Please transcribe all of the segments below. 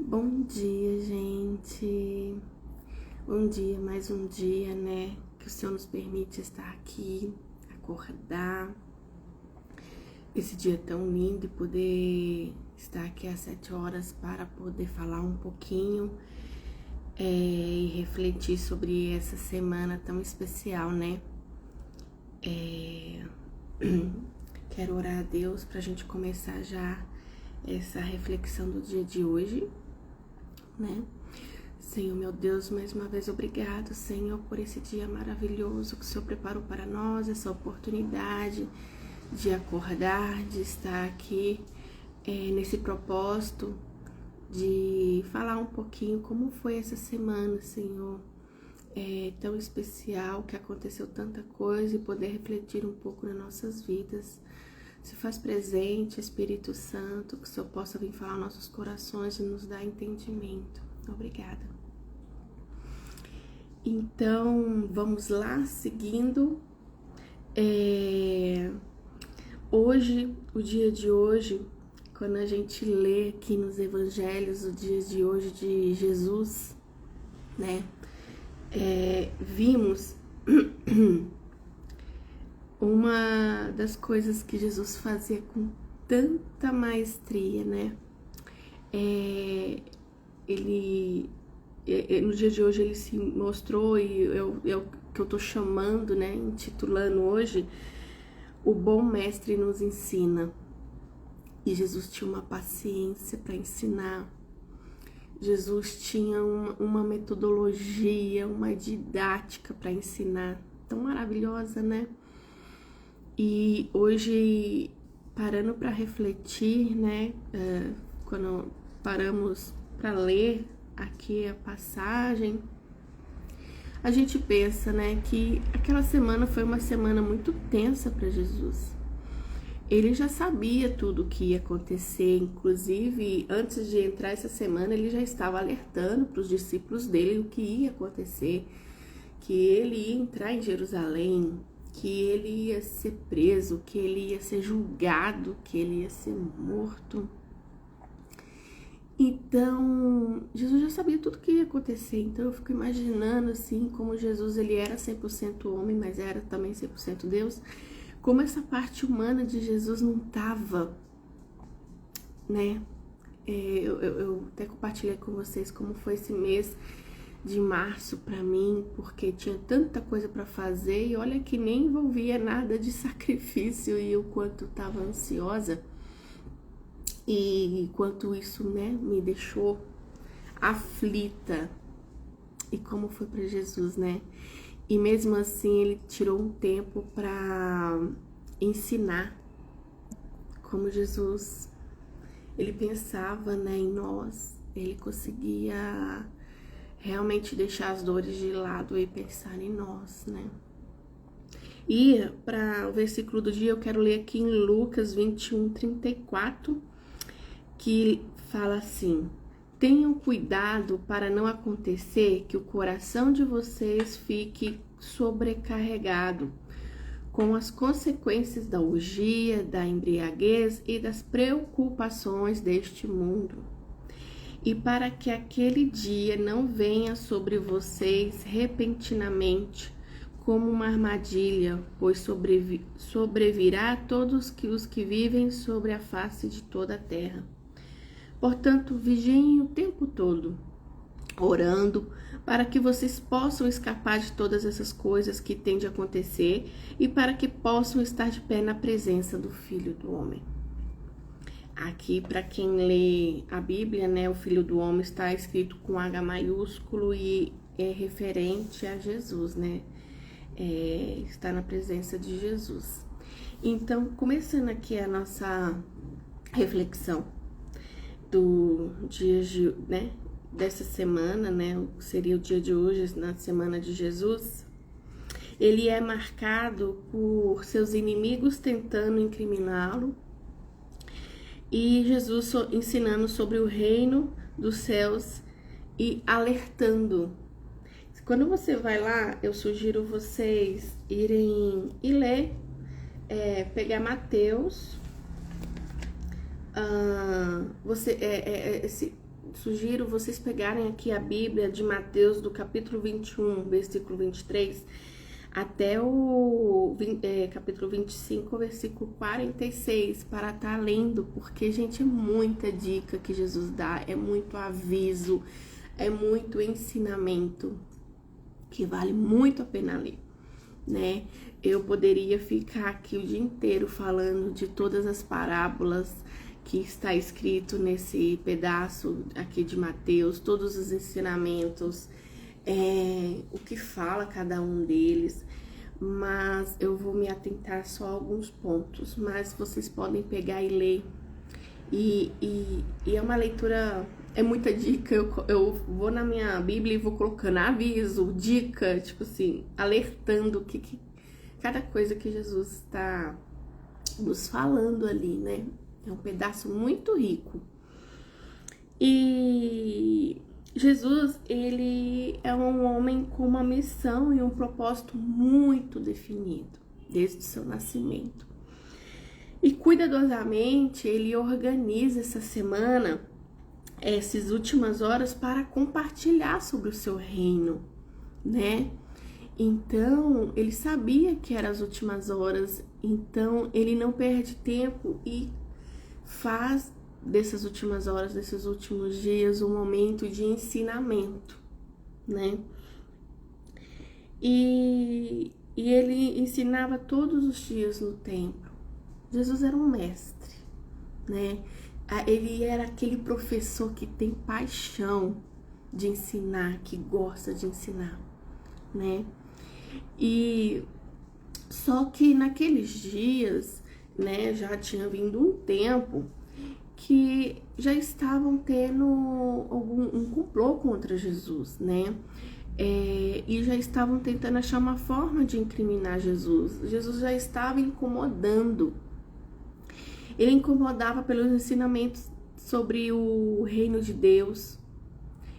Bom dia, gente. Bom dia, mais um dia, né? Que o Senhor nos permite estar aqui, acordar. Esse dia tão lindo e poder estar aqui às 7 horas para poder falar um pouquinho e refletir sobre essa semana tão especial, né? Quero orar a Deus para a gente começar já essa reflexão do dia de hoje, né? Senhor, meu Deus, mais uma vez obrigado, Senhor, por esse dia maravilhoso que o Senhor preparou para nós, essa oportunidade de acordar, de estar aqui nesse propósito de falar um pouquinho como foi essa semana, Senhor, tão especial, que aconteceu tanta coisa e poder refletir um pouco nas nossas vidas. Se faz presente, Espírito Santo, que o Senhor possa vir falar aos nossos corações e nos dar entendimento. Obrigada. Então, vamos lá, seguindo. Hoje, o dia de hoje, quando a gente lê aqui nos evangelhos o dia de hoje de Jesus, né, vimos uma das coisas que Jesus fazia com tanta maestria, né? No dia de hoje ele se mostrou, e eu que eu tô chamando, né, intitulando hoje, o bom mestre nos ensina. E Jesus tinha uma paciência para ensinar. Jesus tinha uma metodologia, uma didática para ensinar, tão maravilhosa, né? E hoje, parando para refletir, né, quando paramos para ler aqui a passagem, a gente pensa, né, que aquela semana foi uma semana muito tensa para Jesus. Ele já sabia tudo o que ia acontecer, inclusive antes de entrar essa semana ele já estava alertando para os discípulos dele o que ia acontecer, que ele ia entrar em Jerusalém, que ele ia ser preso, que ele ia ser julgado, que ele ia ser morto. Então, Jesus já sabia tudo o que ia acontecer. Então eu fico imaginando assim, como Jesus ele era 100% homem, mas era também 100% Deus, como essa parte humana de Jesus não tava, né? Eu até compartilhei com vocês como foi esse mês de março para mim, porque tinha tanta coisa para fazer e olha que nem envolvia nada de sacrifício, e o quanto estava ansiosa e quanto isso, né, me deixou aflita. E como foi para Jesus, né? E mesmo assim ele tirou um tempo para ensinar. Como Jesus, ele pensava, né, em nós, ele conseguia realmente deixar as dores de lado e pensar em nós, né? E para o versículo do dia eu quero ler aqui em Lucas 21:34, que fala assim: tenham cuidado para não acontecer que o coração de vocês fique sobrecarregado com as consequências da orgia, da embriaguez e das preocupações deste mundo. E para que aquele dia não venha sobre vocês repentinamente como uma armadilha, pois sobrevirá a todos os que vivem sobre a face de toda a terra. Portanto, vigiem o tempo todo, orando, para que vocês possam escapar de todas essas coisas que têm de acontecer e para que possam estar de pé na presença do Filho do Homem. Aqui, para quem lê a Bíblia, né, o Filho do Homem está escrito com H maiúsculo e é referente a Jesus, né? Está na presença de Jesus. Então, começando aqui a nossa reflexão do dia de, né, dessa semana, né, seria o dia de hoje, na semana de Jesus, ele é marcado por seus inimigos tentando incriminá-lo, e Jesus ensinando sobre o reino dos céus e alertando. Quando você vai lá, eu sugiro vocês irem e ler, pegar Mateus, sugiro vocês pegarem aqui a Bíblia de Mateus, do capítulo 21, versículo 23, até o capítulo 25, versículo 46, para estar lendo, porque, gente, é muita dica que Jesus dá, é muito aviso, é muito ensinamento, que vale muito a pena ler, né? Eu poderia ficar aqui o dia inteiro falando de todas as parábolas que está escrito nesse pedaço aqui de Mateus, todos os ensinamentos, o que fala cada um deles, mas eu vou me atentar só a alguns pontos, mas vocês podem pegar e ler, e é uma leitura, é muita dica. Eu vou na minha Bíblia e vou colocando aviso, dica, tipo assim, alertando que cada coisa que Jesus está nos falando ali, né? É um pedaço muito rico. E Jesus, ele é um homem com uma missão e um propósito muito definido, desde o seu nascimento. E cuidadosamente, ele organiza essa semana, essas últimas horas, para compartilhar sobre o seu reino, né? Então, ele sabia que eram as últimas horas, então ele não perde tempo e faz dessas últimas horas, desses últimos dias, um momento de ensinamento, né? E ele ensinava todos os dias no templo. Jesus era um mestre, né? Ele era aquele professor que tem paixão de ensinar, que gosta de ensinar, né? E só que naqueles dias, né, já tinha vindo um tempo que já estavam tendo um complô contra Jesus, né? E já estavam tentando achar uma forma de incriminar Jesus. Jesus já estava incomodando. Ele incomodava pelos ensinamentos sobre o reino de Deus.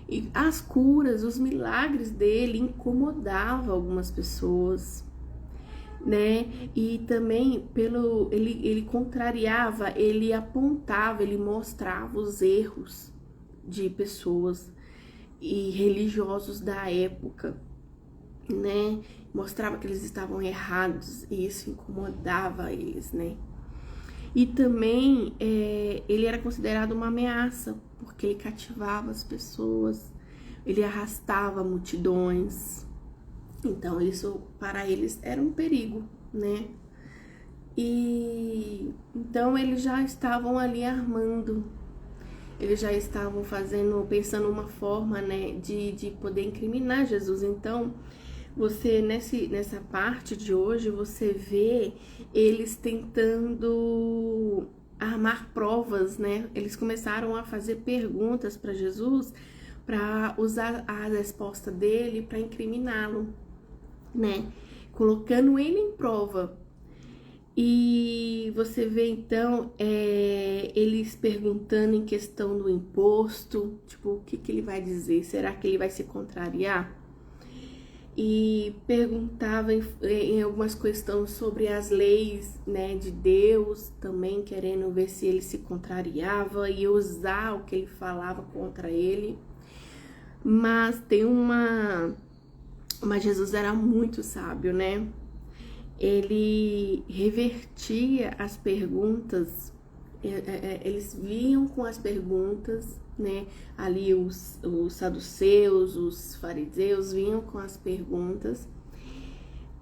E as curas, os milagres dele incomodavam algumas pessoas, né? E também ele contrariava, ele apontava, ele mostrava os erros de pessoas e religiosos da época, né? Mostrava que eles estavam errados e isso incomodava eles, né? E também ele era considerado uma ameaça, porque ele cativava as pessoas, ele arrastava multidões. Então, isso para eles era um perigo, né? E então eles já estavam ali armando, eles já estavam pensando uma forma, né, de poder incriminar Jesus. Então, você nessa parte de hoje, você vê eles tentando armar provas, né? Eles começaram a fazer perguntas para Jesus para usar a resposta dele para incriminá-lo, né? Colocando ele em prova. E você vê então eles perguntando em questão do imposto, tipo, o que ele vai dizer? Será que ele vai se contrariar? E perguntava em algumas questões sobre as leis, né, de Deus, também querendo ver se ele se contrariava e usar o que ele falava contra ele. Mas mas Jesus era muito sábio, né? Ele revertia as perguntas, eles vinham com as perguntas, né? Ali os saduceus, os fariseus vinham com as perguntas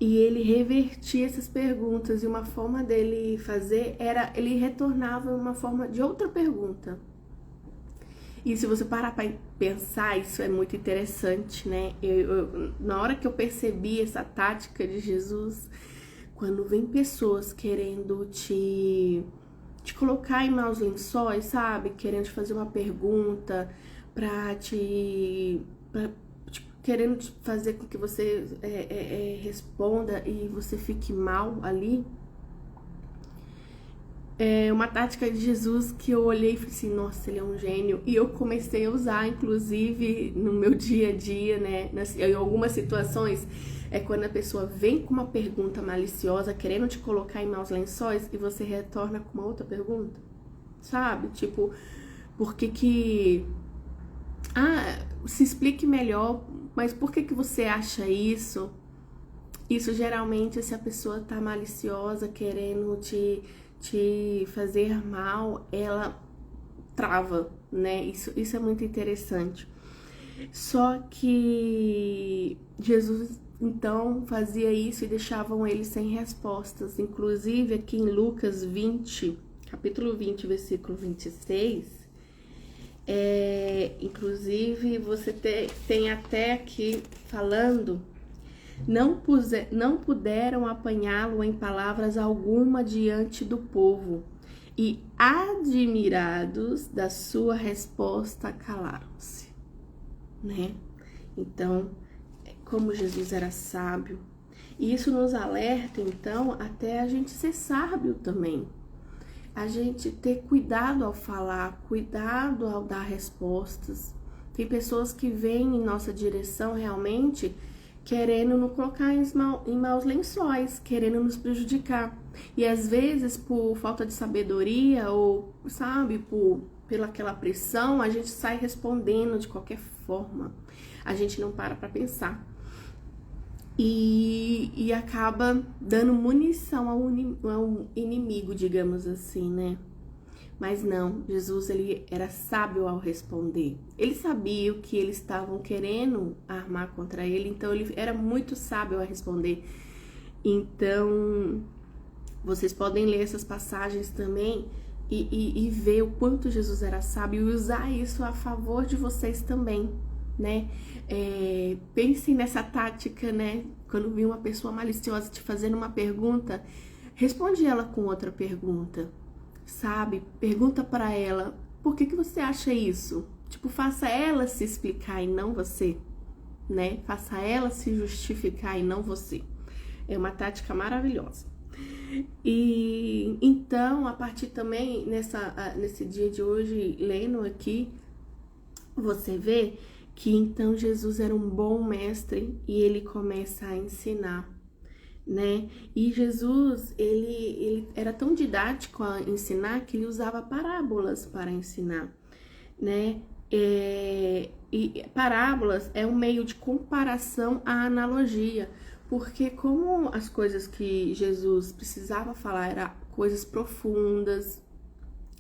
e ele revertia essas perguntas, e uma forma dele fazer era, ele retornava uma forma de outra pergunta. E se você parar para pensar, isso é muito interessante, né? Na hora que eu percebi essa tática de Jesus, quando vem pessoas querendo te colocar em maus lençóis, sabe? Querendo te fazer uma pergunta querendo te fazer com que você responda e você fique mal ali. É uma tática de Jesus que eu olhei e falei assim, nossa, ele é um gênio. E eu comecei a usar, inclusive, no meu dia a dia, né? Em algumas situações, quando a pessoa vem com uma pergunta maliciosa, querendo te colocar em maus lençóis, e você retorna com uma outra pergunta, sabe? Tipo, por que se explique melhor, mas por que você acha isso? Isso geralmente, se a pessoa tá maliciosa, querendo te fazer mal, ela trava, né? Isso é muito interessante. Só que Jesus, então, fazia isso e deixavam ele sem respostas. Inclusive, aqui em Lucas 20, capítulo 20, versículo 26, inclusive, você tem até aqui falando: não puderam apanhá-lo em palavras alguma diante do povo, e admirados da sua resposta, calaram-se, né? Então, como Jesus era sábio, e isso nos alerta, então, até a gente ser sábio também. A gente ter cuidado ao falar, cuidado ao dar respostas. Tem pessoas que vêm em nossa direção realmente querendo nos colocar em maus lençóis, querendo nos prejudicar. E às vezes, por falta de sabedoria ou, sabe, pela aquela pressão, a gente sai respondendo de qualquer forma. A gente não para pensar. E acaba dando munição ao inimigo, digamos assim, né? Mas não, Jesus, ele era sábio ao responder. Ele sabia o que eles estavam querendo armar contra ele, então ele era muito sábio a responder. Então, vocês podem ler essas passagens também e ver o quanto Jesus era sábio e usar isso a favor de vocês também, né? Pensem nessa tática, né? Quando vir uma pessoa maliciosa te fazendo uma pergunta, responde ela com outra pergunta, sabe? Pergunta para ela, por que você acha isso? Tipo, faça ela se explicar e não você, né? Faça ela se justificar e não você. É uma tática maravilhosa. E então, a partir também, nesse dia de hoje, lendo aqui, você vê que então Jesus era um bom mestre e ele começa a ensinar, né? E Jesus, ele era tão didático a ensinar que ele usava parábolas para ensinar, né? E parábolas é um meio de comparação à analogia, porque como as coisas que Jesus precisava falar eram coisas profundas,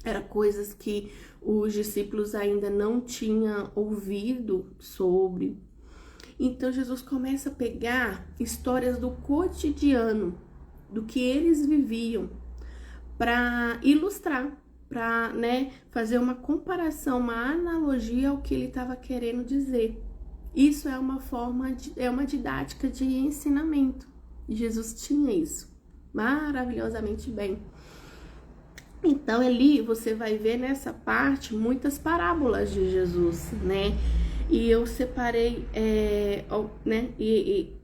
eram coisas que os discípulos ainda não tinham ouvido sobre. Então Jesus começa a pegar histórias do cotidiano, do que eles viviam, para ilustrar, para, né, fazer uma comparação, uma analogia ao que ele estava querendo dizer. Isso é uma forma, é uma didática de ensinamento. E Jesus tinha isso maravilhosamente bem. Então ali você vai ver nessa parte muitas parábolas de Jesus, né? E eu separei, né? E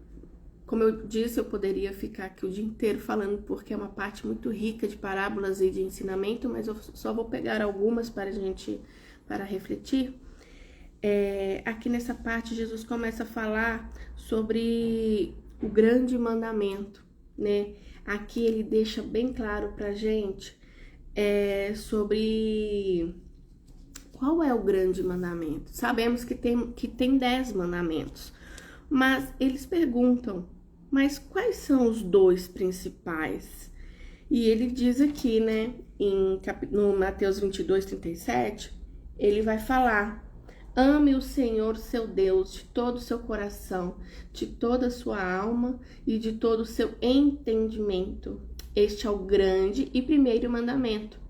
como eu disse, eu poderia ficar aqui o dia inteiro falando, porque é uma parte muito rica de parábolas e de ensinamento, mas eu só vou pegar algumas para refletir. Aqui nessa parte, Jesus começa a falar sobre o grande mandamento, né? Aqui ele deixa bem claro pra gente sobre qual é o grande mandamento. Sabemos que tem 10 mandamentos, mas eles perguntam, mas quais são os 2 principais? E ele diz aqui, né, no Mateus 22:37, ele vai falar: ame o Senhor seu Deus de todo o seu coração, de toda a sua alma e de todo o seu entendimento. Este é o grande e primeiro mandamento.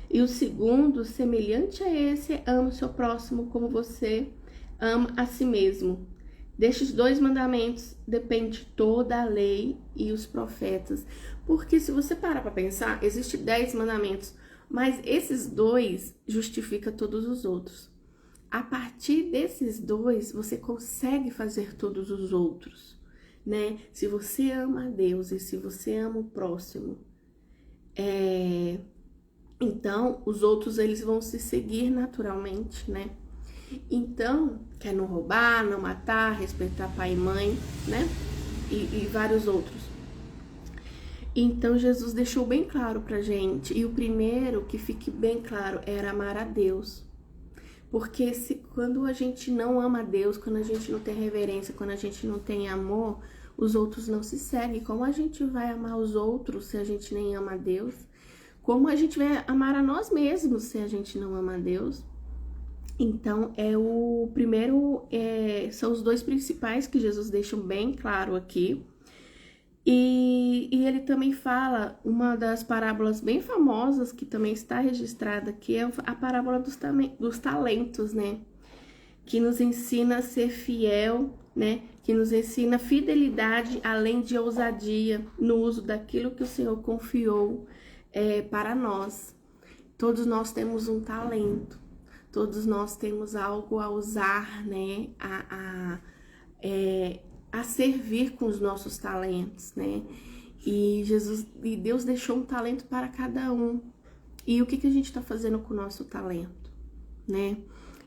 E o segundo, semelhante a esse, é: ama o seu próximo como você ama a si mesmo. Destes 2 mandamentos depende toda a lei e os profetas. Porque se você parar para pensar, existem 10 mandamentos, mas esses 2 justificam todos os outros. A partir desses 2, você consegue fazer todos os outros, né? Se você ama a Deus e se você ama o próximo, então os outros eles vão se seguir naturalmente, né? Então, quer não roubar, não matar, respeitar pai e mãe, né? E vários outros. Então Jesus deixou bem claro pra gente, e o primeiro, que fique bem claro, era amar a Deus. Porque quando a gente não ama a Deus, quando a gente não tem reverência, quando a gente não tem amor, os outros não se seguem. Como a gente vai amar os outros se a gente nem ama a Deus? Como a gente vai amar a nós mesmos se a gente não ama a Deus? Então, são os dois principais que Jesus deixa bem claro aqui. E ele também fala, uma das parábolas bem famosas, que também está registrada aqui, é a parábola dos talentos, né? Que nos ensina a ser fiel, né? Que nos ensina fidelidade, além de ousadia, no uso daquilo que o Senhor confiou para nós. Todos nós temos um talento, todos nós temos algo a usar, né? A servir com os nossos talentos, né? E Deus deixou um talento para cada um. E o que a gente está fazendo com o nosso talento, né?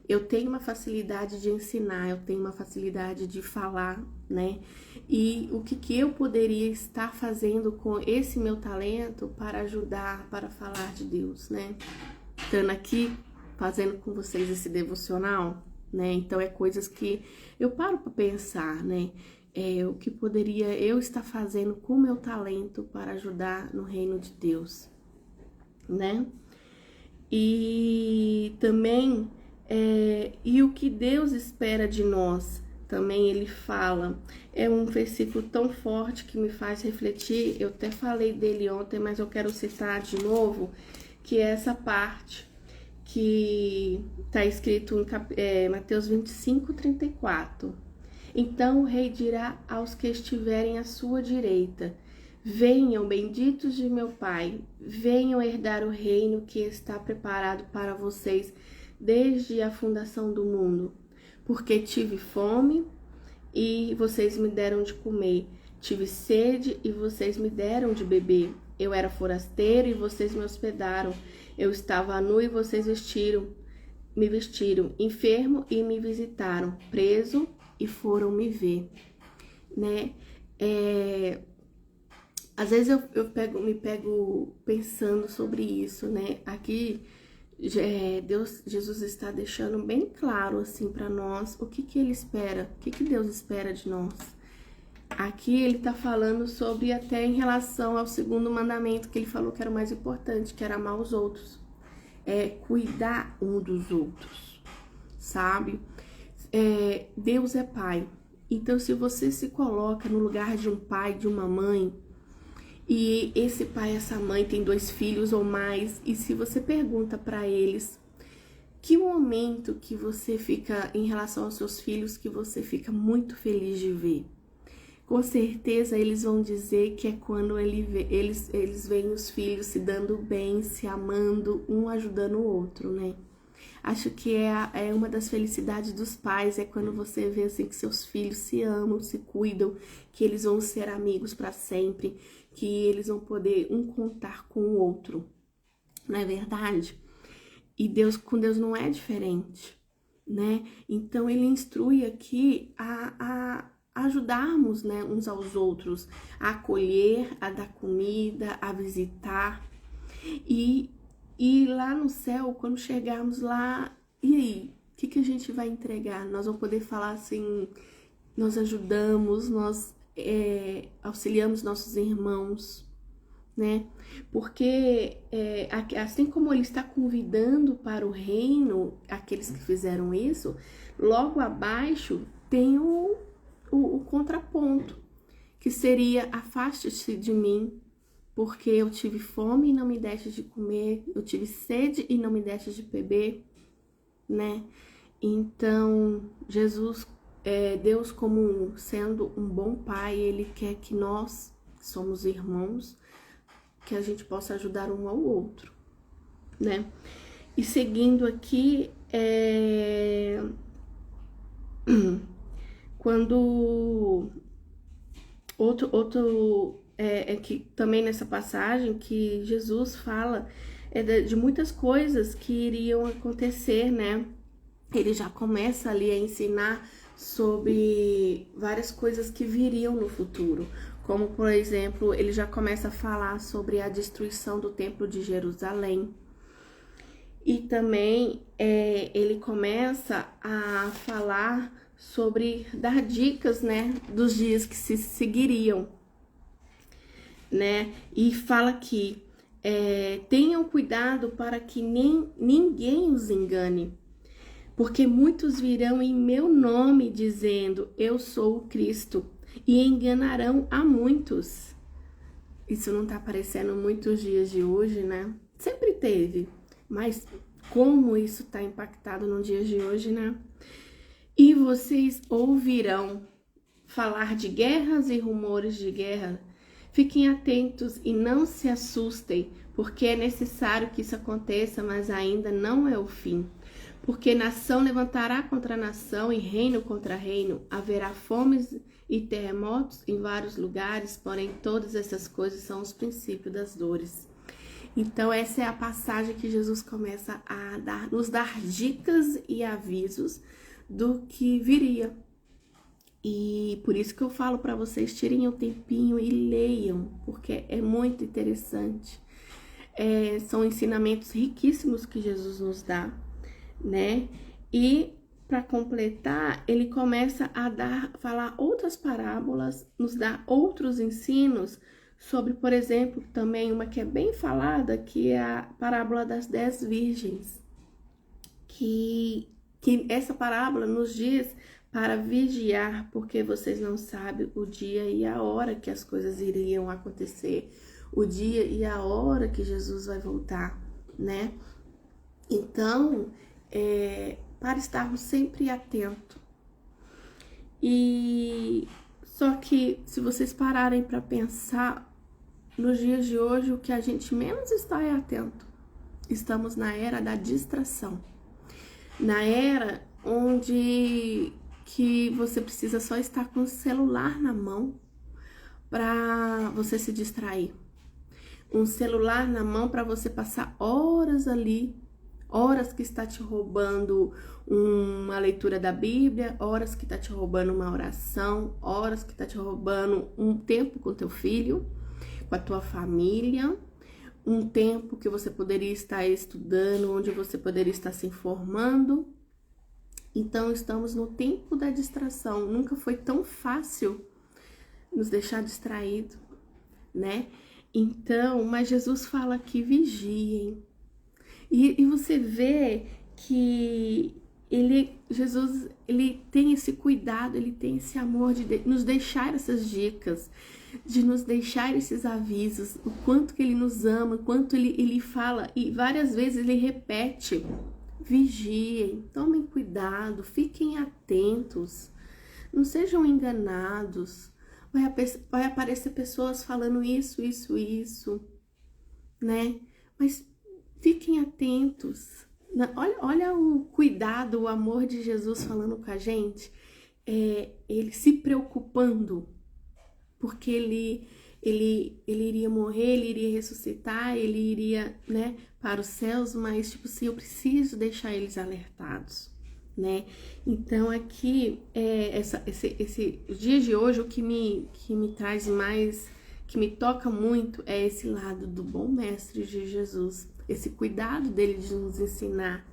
Eu tenho uma facilidade de ensinar, eu tenho uma facilidade de falar, né? E o que eu poderia estar fazendo com esse meu talento para ajudar, para falar de Deus, né? Estando aqui, fazendo com vocês esse devocional, né? Então, é coisas que eu paro para pensar, né? O que poderia eu estar fazendo com o meu talento para ajudar no reino de Deus, né? E também, e o que Deus espera de nós, também ele fala, é um versículo tão forte que me faz refletir, eu até falei dele ontem, mas eu quero citar de novo, que é essa parte que está escrito em Mateus 25:34. Então o rei dirá aos que estiverem à sua direita: venham, benditos de meu Pai, venham herdar o reino que está preparado para vocês desde a fundação do mundo. Porque tive fome e vocês me deram de comer, tive sede e vocês me deram de beber. Eu era forasteiro e vocês me hospedaram, eu estava nu e vocês me vestiram, enfermo e me visitaram, preso e foram me ver, né? Às vezes eu me pego pensando sobre isso, né? Aqui Jesus está deixando bem claro assim para nós o que ele espera, o que Deus espera de nós. Aqui ele tá falando sobre até em relação ao segundo mandamento, que ele falou que era o mais importante, que era amar os outros, cuidar um dos outros, sabe? Deus é pai, então se você se coloca no lugar de um pai, de uma mãe, e esse pai, essa mãe tem 2 filhos ou mais, e se você pergunta para eles que momento que você fica em relação aos seus filhos que você fica muito feliz de ver, com certeza eles vão dizer que é quando eles veem os filhos se dando bem, se amando, um ajudando o outro, né? Acho que é uma das felicidades dos pais, é quando você vê assim que seus filhos se amam, se cuidam, que eles vão ser amigos para sempre, que eles vão poder um contar com o outro, não é verdade? E com Deus não é diferente, né? Então ele instrui aqui a ajudarmos, né, uns aos outros, a acolher, a dar comida, a visitar. E lá no céu, quando chegarmos lá, e aí? O que a gente vai entregar? Nós vamos poder falar assim, nós ajudamos, nós auxiliamos nossos irmãos, né? Porque assim como ele está convidando para o reino aqueles que fizeram isso, logo abaixo tem o contraponto, que seria: afaste-se de mim, porque eu tive fome e não me deste de comer, eu tive sede e não me deste de beber, né? Então, Deus, como sendo um bom pai, ele quer que nós, que somos irmãos, que a gente possa ajudar um ao outro, né? E seguindo aqui, quando que também nessa passagem que Jesus fala de muitas coisas que iriam acontecer, né? Ele já começa ali a ensinar sobre várias coisas que viriam no futuro, como por exemplo, ele já começa a falar sobre a destruição do templo de Jerusalém. E também ele começa a falar sobre dar dicas, né, dos dias que se seguiriam, né? E fala que tenham cuidado para que ninguém os engane, porque muitos virão em meu nome dizendo, eu sou o Cristo, e enganarão a muitos. Isso não tá aparecendo muitos dias de hoje, né? Sempre teve, mas como isso tá impactado nos dias de hoje, né? E vocês ouvirão falar de guerras e rumores de guerra. Fiquem atentos e não se assustem, porque é necessário que isso aconteça, mas ainda não é o fim. Porque nação levantará contra nação e reino contra reino. Haverá fomes e terremotos em vários lugares, porém todas essas coisas são os princípios das dores. Então essa é a passagem que Jesus começa a nos dar dicas e avisos do que viria. E por isso que eu falo para vocês, tirem o tempinho e leiam, porque é muito interessante. São ensinamentos riquíssimos que Jesus nos dá, né? E para completar, ele começa a falar outras parábolas, nos dá outros ensinos sobre, por exemplo, também uma que é bem falada, que é a parábola das 10 virgens. Que essa parábola nos diz para vigiar, porque vocês não sabem o dia e a hora que as coisas iriam acontecer, o dia e a hora que Jesus vai voltar, né? Então, para estarmos sempre atentos. E só que se vocês pararem para pensar, nos dias de hoje o que a gente menos está é atento. Estamos na era da distração. Na era onde que você precisa só estar com o celular na mão para você se distrair. Um celular na mão para você passar horas ali, horas que está te roubando uma leitura da Bíblia, horas que está te roubando uma oração, horas que está te roubando um tempo com teu filho, com a tua família, um tempo que você poderia estar estudando, onde você poderia estar se informando. Então, estamos no tempo da distração. Nunca foi tão fácil nos deixar distraído, né? Então, mas Jesus fala que vigiem. E você vê que Jesus, ele tem esse cuidado, ele tem esse amor de nos deixar essas dicas, de nos deixar esses avisos, o quanto que ele nos ama, o quanto ele fala, e várias vezes ele repete, vigiem, tomem cuidado, fiquem atentos, não sejam enganados, vai aparecer pessoas falando isso, né? Mas fiquem atentos. Olha o cuidado, o amor de Jesus falando com a gente. Ele se preocupando, porque ele iria morrer, ele iria ressuscitar, ele iria, né, para os céus, mas tipo assim, eu preciso deixar eles alertados, né? Então aqui, esse dia de hoje, o que me traz mais, que me toca muito, é esse lado do bom mestre de Jesus, esse cuidado dele de nos ensinar,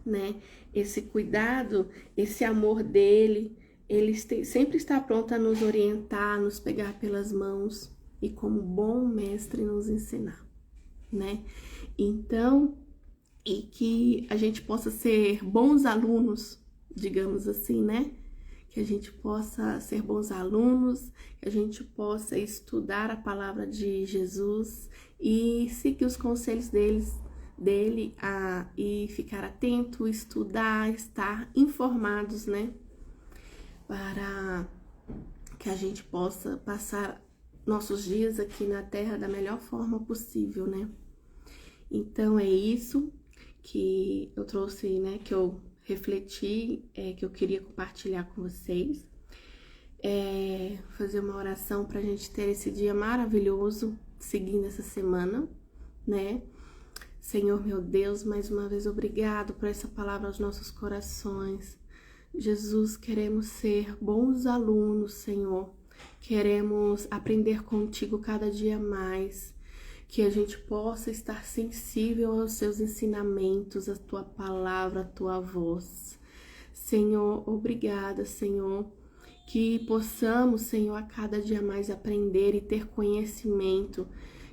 né? Esse cuidado, esse amor dele, ele sempre está pronto a nos orientar, nos pegar pelas mãos e como bom mestre nos ensinar, né? Então, e que a gente possa ser bons alunos, digamos assim, né? Que a gente possa ser bons alunos, que a gente possa estudar a palavra de Jesus e seguir os conselhos dele e ficar atento, estudar, estar informados, né? Para que a gente possa passar nossos dias aqui na Terra da melhor forma possível, né? Então, é isso que eu trouxe, né? Que eu refleti, que eu queria compartilhar com vocês. Fazer uma oração para a gente ter esse dia maravilhoso, seguindo essa semana, né? Senhor, meu Deus, mais uma vez, obrigado por essa palavra aos nossos corações. Jesus, queremos ser bons alunos, Senhor. Queremos aprender contigo cada dia mais. que a gente possa estar sensível aos seus ensinamentos, à tua palavra, à tua voz. Senhor, obrigada, Senhor, que possamos, Senhor, a cada dia mais aprender e ter conhecimento,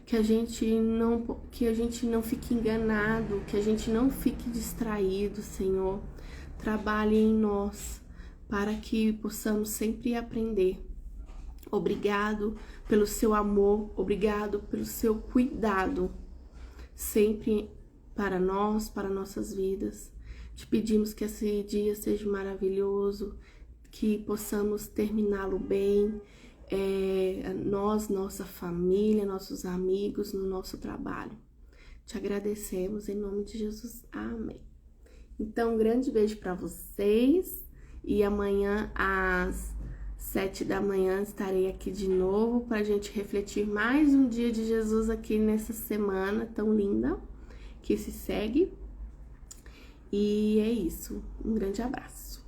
que a gente não fique enganado, que a gente não fique distraído, Senhor. Trabalhe em nós para que possamos sempre aprender. Obrigado pelo seu amor, obrigado pelo seu cuidado, sempre para nós, para nossas vidas. Te pedimos que esse dia seja maravilhoso, que possamos terminá-lo bem, nós, nossa família, nossos amigos, no nosso trabalho. Te agradecemos em nome de Jesus. Amém. Então, um grande beijo para vocês e amanhã às 7 da manhã estarei aqui de novo para a gente refletir mais um dia de Jesus aqui nessa semana tão linda que se segue. E é isso. Um grande abraço.